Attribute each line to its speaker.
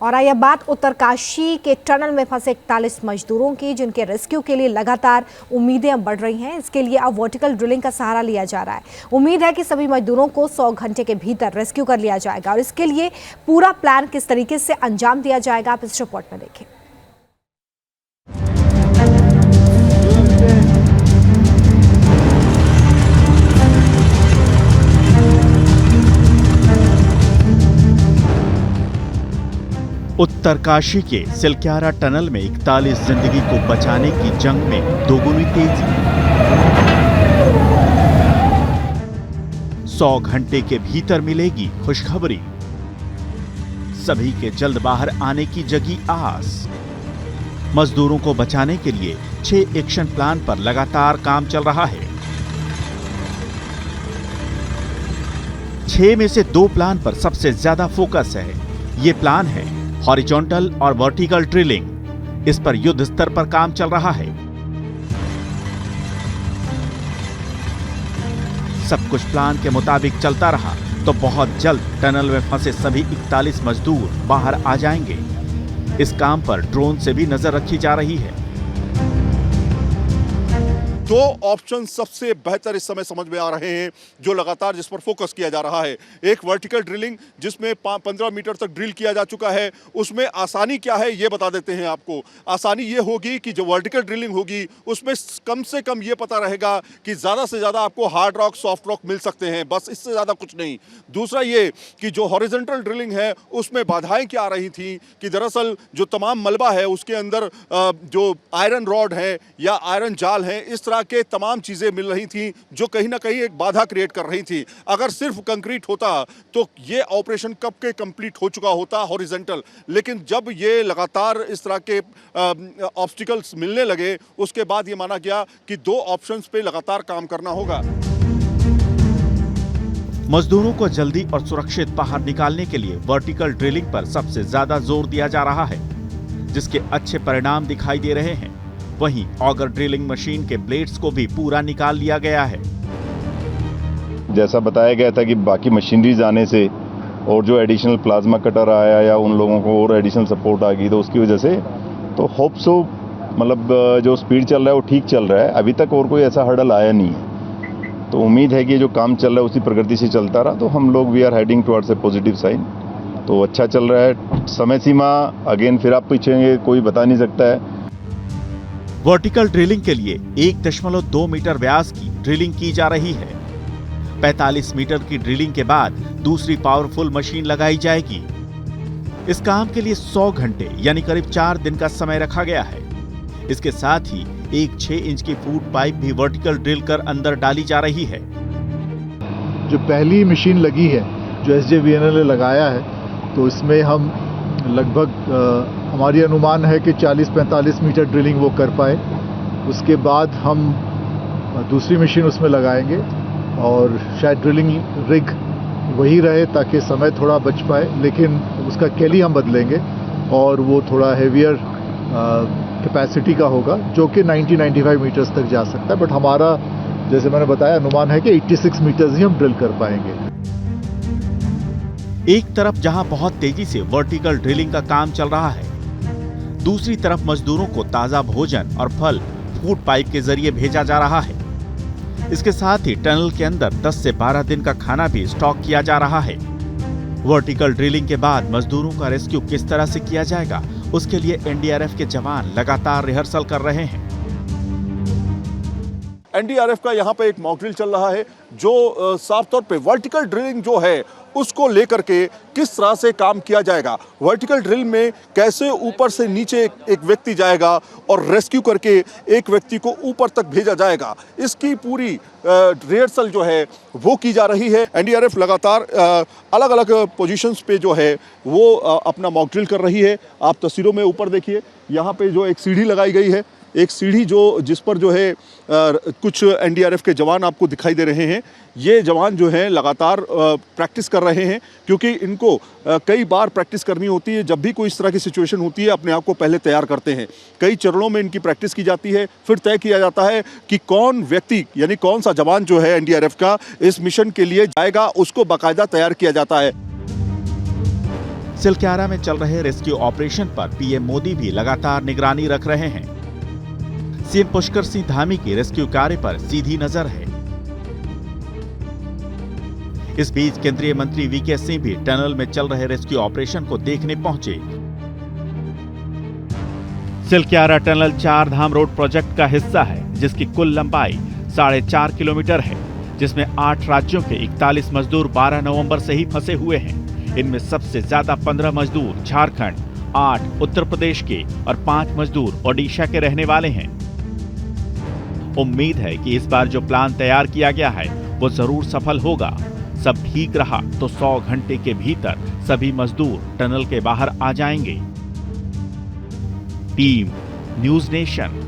Speaker 1: और आइए बात उत्तरकाशी के टनल में फंसे 41 मजदूरों की, जिनके रेस्क्यू के लिए लगातार उम्मीदें बढ़ रही हैं। इसके लिए अब वर्टिकल ड्रिलिंग का सहारा लिया जा रहा है। उम्मीद है कि सभी मजदूरों को 100 घंटे के भीतर रेस्क्यू कर लिया जाएगा और इसके लिए पूरा प्लान किस तरीके से अंजाम दिया जाएगा, आप इस रिपोर्ट में देखें।
Speaker 2: उत्तरकाशी के सिलक्यारा टनल में 41 जिंदगी को बचाने की जंग में दोगुनी तेजी। 100 घंटे के भीतर मिलेगी खुशखबरी। सभी के जल्द बाहर आने की जगी आस। मजदूरों को बचाने के लिए 6 एक्शन प्लान पर लगातार काम चल रहा है। 6 में से 2 प्लान पर सबसे ज्यादा फोकस है। ये प्लान है हॉरिजॉन्टल और वर्टिकल ड्रिलिंग। इस पर युद्ध स्तर पर काम चल रहा है। सब कुछ प्लान के मुताबिक चलता रहा तो बहुत जल्द टनल में फंसे सभी 41 मजदूर बाहर आ जाएंगे। इस काम पर ड्रोन से भी नजर रखी जा रही है।
Speaker 3: 2 ऑप्शन सबसे बेहतर इस समय समझ में आ रहे हैं, जो लगातार जिस पर फोकस किया जा रहा है। एक वर्टिकल ड्रिलिंग, जिसमें 15 मीटर तक ड्रिल किया जा चुका है। उसमें आसानी क्या है ये बता देते हैं आपको। आसानी ये होगी कि जो वर्टिकल ड्रिलिंग होगी उसमें कम से कम ये पता रहेगा कि ज़्यादा से ज़्यादा आपको हार्ड रॉक, सॉफ्ट रॉक मिल सकते हैं, बस इससे ज़्यादा कुछ नहीं। दूसरा ये कि जो हॉरिजॉन्टल ड्रिलिंग है उसमें बाधाएं क्या आ रही थी कि दरअसल जो तमाम मलबा है उसके अंदर जो आयरन रॉड है या आयरन जाल है, इस के तमाम चीजें मिल रही थी जो कहीं ना कहीं एक बाधा क्रिएट कर रही थी। अगर सिर्फ कंक्रीट होता तो ये ऑपरेशन कब के कंप्लीट हो चुका होता हॉरिजॉन्टल। लेकिन जब ये लगातार इस तरह के ऑब्स्टिकल्स मिलने लगे, उसके बाद ये माना गया कि 2 ऑप्शंस पे लगातार काम करना होगा।
Speaker 2: मजदूरों को जल्दी और सुरक्षित बाहर निकालने के लिए वर्टिकल ड्रिलिंग पर सबसे ज्यादा जोर दिया जा रहा है, जिसके अच्छे परिणाम दिखाई दे रहे हैं। वहीं ऑगर ड्रिलिंग मशीन के ब्लेड्स को भी पूरा निकाल लिया गया है।
Speaker 4: जैसा बताया गया था कि बाकी मशीनरीज आने से और जो एडिशनल प्लाज्मा कटर आया या उन लोगों को और एडिशनल सपोर्ट आ गई, तो उसकी वजह से तो होप सो मतलब जो स्पीड चल रहा है वो ठीक चल रहा है। अभी तक और कोई ऐसा हर्डल आया नहीं है, तो उम्मीद है कि जो काम चल रहा है उसी प्रगति से चलता रहा तो हम लोग we are heading towards a positive sign. तो अच्छा चल रहा है। समय सीमा अगेन फिर आप पूछेंगे, कोई बता नहीं सकता है।
Speaker 2: वर्टिकल ड्रिलिंग के लिए 1.2 मीटर व्यास की ड्रिलिंग की जा रही है। 45 मीटर की ड्रिलिंग के बाद दूसरी पावरफुल मशीन लगाई जाएगी। इस काम के लिए 100 घंटे यानी करीब 4 दिन का समय रखा गया है। इसके साथ ही एक 6 इंच की फूट पाइप भी वर्टिकल ड्रिल कर अंदर डाली जा रही है।
Speaker 5: जो पहली मशीन लगी है, जो SJVN ने लगाया है, तो इसमें हम लगभग हमारी अनुमान है कि 40-45 मीटर ड्रिलिंग वो कर पाए। उसके बाद हम दूसरी मशीन उसमें लगाएंगे और शायद ड्रिलिंग रिग वही रहे ताकि समय थोड़ा बच पाए, लेकिन उसका कैली हम बदलेंगे और वो थोड़ा हेवियर कैपेसिटी का होगा, जो कि 90-95 मीटर्स तक जा सकता है। बट हमारा, जैसे मैंने बताया, अनुमान है कि 86 मीटर्स ही हम ड्रिल कर पाएंगे।
Speaker 2: एक तरफ जहां बहुत तेजी से वर्टिकल ड्रिलिंग का काम चल रहा है, दूसरी तरफ मजदूरों को ताजा भोजन और फल फूड पाइप के जरिए भेजा जा रहा है। इसके साथ ही टनल के अंदर 10 से 12 दिन का खाना भी स्टॉक किया जा रहा है। वर्टिकल ड्रिलिंग के बाद मजदूरों का रेस्क्यू किस तरह से किया जाएगा, उसके लिए NDRF के जवान लगातार रिहर्सल कर रहे हैं।
Speaker 3: NDRF का यहाँ पे एक मॉक ड्रिल चल रहा है, जो साफ तौर पे वर्टिकल ड्रिलिंग जो है उसको लेकर के किस तरह से काम किया जाएगा। वर्टिकल ड्रिल में कैसे ऊपर से नीचे एक व्यक्ति जाएगा और रेस्क्यू करके एक व्यक्ति को ऊपर तक भेजा जाएगा, इसकी पूरी रिहर्सल जो है वो की जा रही है। NDRF लगातार अलग अलग पोजीशंस पे जो है वो अपना मॉक ड्रिल कर रही है। आप तस्वीरों में ऊपर देखिए, यहाँ पे जो एक सीढ़ी लगाई गई है, एक सीढ़ी जिस पर जो है कुछ NDRF के जवान आपको दिखाई दे रहे हैं। ये जवान जो हैं लगातार प्रैक्टिस कर रहे हैं, क्योंकि इनको कई बार प्रैक्टिस करनी होती है। जब भी कोई इस तरह की सिचुएशन होती है, अपने आप को पहले तैयार करते हैं। कई चरणों में इनकी प्रैक्टिस की जाती है, फिर तय किया जाता है कि कौन व्यक्ति यानी कौन सा जवान जो है NDRF का इस मिशन के लिए जाएगा, उसको बाकायदा तैयार किया जाता है।
Speaker 2: सिलक्यारा में चल रहे रेस्क्यू ऑपरेशन पर पीएम मोदी भी लगातार निगरानी रख रहे हैं। सीएम पुष्कर सिंह धामी की रेस्क्यू कार्य पर सीधी नजर है। इस बीच केंद्रीय मंत्री वीके सिंह भी टनल में चल रहे रेस्क्यू ऑपरेशन को देखने पहुंचे। सिलक्यारा टनल 4 धाम रोड प्रोजेक्ट का हिस्सा है, जिसकी कुल लंबाई 4.5 किलोमीटर है, जिसमें 8 राज्यों के 41 मजदूर 12 नवंबर से ही फंसे हुए हैं। इनमें सबसे ज्यादा 15 मजदूर झारखंड, 8 उत्तर प्रदेश के और 5 मजदूर ओडिशा के रहने वाले हैं। उम्मीद है कि इस बार जो प्लान तैयार किया गया है वो जरूर सफल होगा। सब ठीक रहा तो 100 घंटे के भीतर सभी मजदूर टनल के बाहर आ जाएंगे। Team news nation.